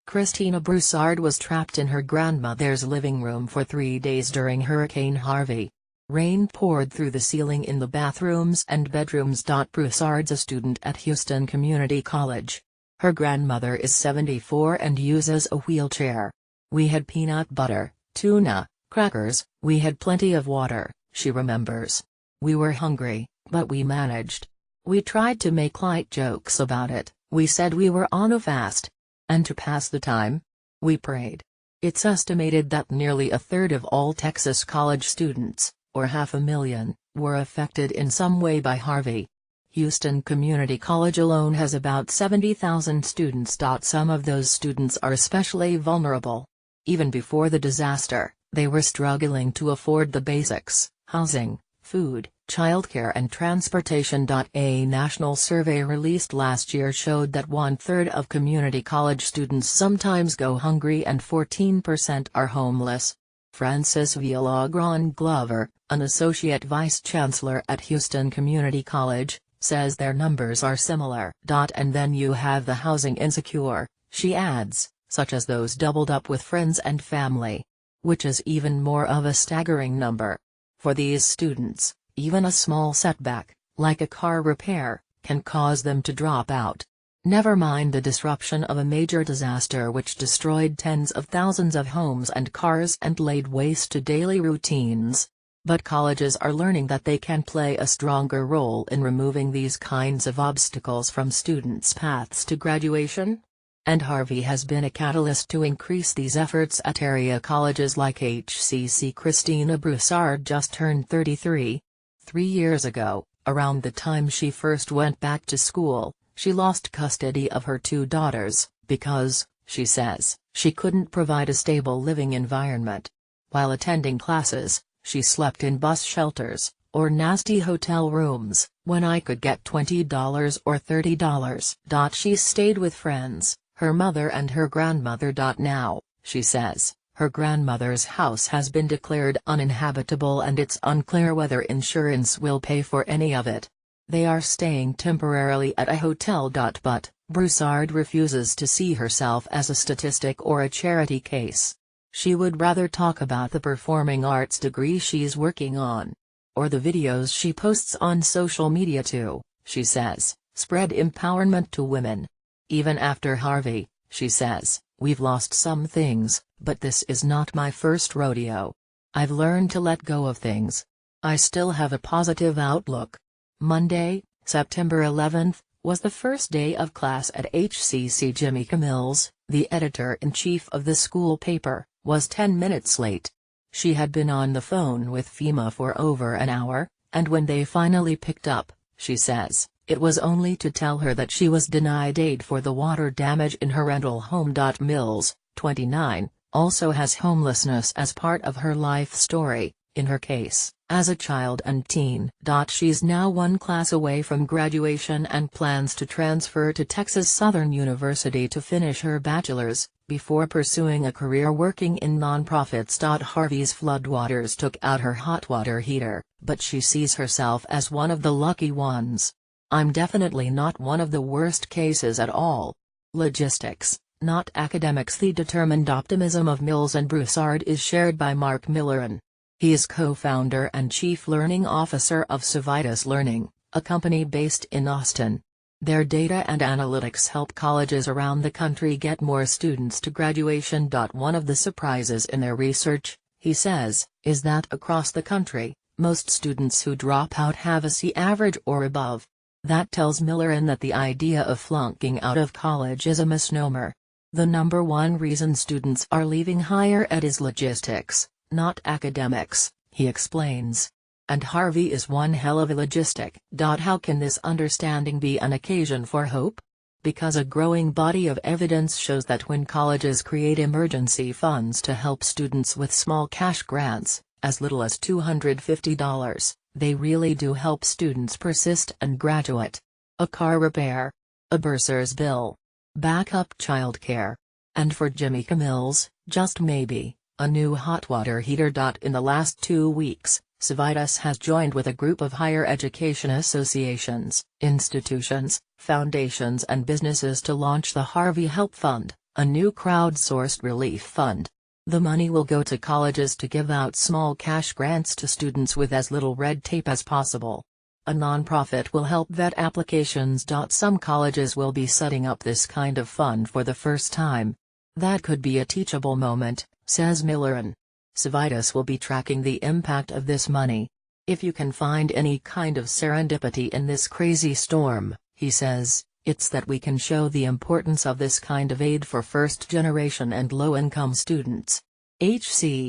Christina Broussard was trapped in her grandmother's living room for 3 days during Hurricane Harvey. Rain poured through the ceiling in the bathrooms and bedrooms. Broussard's a student at Houston Community College. Her grandmother is 74 and uses a wheelchair. We had peanut butter, tuna, crackers, we had plenty of water, she remembers. We were hungry, but we managed. We tried to make light jokes about it, we said we were on a fast. And to pass the time, we prayed. It's estimated that nearly a third of all Texas college students, or 500,000, were affected in some way by Harvey. Houston Community College alone has about 70,000 students. Some of those students are especially vulnerable. Even before the disaster, they were struggling to afford the basics: housing, food, childcare and transportation. A national survey released last year showed that 1/3 of community college students sometimes go hungry and 14% are homeless. Frances Villagran-Glover, an associate vice chancellor at Houston Community College, says their numbers are similar. And then you have the housing insecure, she adds, such as those doubled up with friends and family. Which is even more of a staggering number. For these students, even a small setback, like a car repair, can cause them to drop out. Never mind the disruption of a major disaster which destroyed tens of thousands of homes and cars and laid waste to daily routines. But colleges are learning that they can play a stronger role in removing these kinds of obstacles from students' paths to graduation. And Harvey has been a catalyst to increase these efforts at area colleges like HCC. Christina Broussard just turned 33. 3 years ago, around the time she first went back to school, she lost custody of her 2 daughters, because, she says, she couldn't provide a stable living environment. While attending classes, she slept in bus shelters, or nasty hotel rooms, when I could get $20 or $30. She stayed with friends, her mother and her grandmother. Now, she says, her grandmother's house has been declared uninhabitable and it's unclear whether insurance will pay for any of it. They are staying temporarily at a hotel. But Broussard refuses to see herself as a statistic or a charity case. She would rather talk about the performing arts degree she's working on. Or the videos she posts on social media to, she says, spread empowerment to women. Even after Harvey, she says, we've lost some things, but this is not my first rodeo. I've learned to let go of things. I still have a positive outlook. Monday, September 11th, was the first day of class at HCC. Jimmy Camills, the editor-in-chief of the school paper, was 10 minutes late. She had been on the phone with FEMA for over an hour, and when they finally picked up, she says, it was only to tell her that she was denied aid for the water damage in her rental home. Mills, 29, also has homelessness as part of her life story, in her case, as a child and teen. She's now 1 class away from graduation and plans to transfer to Texas Southern University to finish her bachelor's, before pursuing a career working in nonprofits. Harvey's floodwaters took out her hot water heater, but she sees herself as one of the lucky ones. I'm definitely not one of the worst cases at all. Logistics, not academics. The determined optimism of Mills and Broussard is shared by Mark Milleran. He is co-founder and chief learning officer of Civitas Learning, a company based in Austin. Their data and analytics help colleges around the country get more students to graduation. One of the surprises in their research, he says, is that across the country, most students who drop out have a C average or above. That tells Milleran that the idea of flunking out of college is a misnomer. The number 1 reason students are leaving higher ed is logistics, not academics, he explains. And Harvey is one hell of a logistic. How can this understanding be an occasion for hope? Because a growing body of evidence shows that when colleges create emergency funds to help students with small cash grants, as little as $250, they really do help students persist and graduate. A car repair. A bursar's bill. Backup childcare. And for Jimmy Camills, just maybe, a new hot water heater. In the last 2 weeks, Civitas has joined with a group of higher education associations, institutions, foundations and businesses to launch the Harvey Help Fund, a new crowdsourced relief fund. The money will go to colleges to give out small cash grants to students with as little red tape as possible. A nonprofit will help vet applications. Some colleges will be setting up this kind of fund for the first time. That could be a teachable moment, says Milleran. Civitas will be tracking the impact of this money. If you can find any kind of serendipity in this crazy storm, he says, it's that we can show the importance of this kind of aid for first-generation and low-income students. H.C.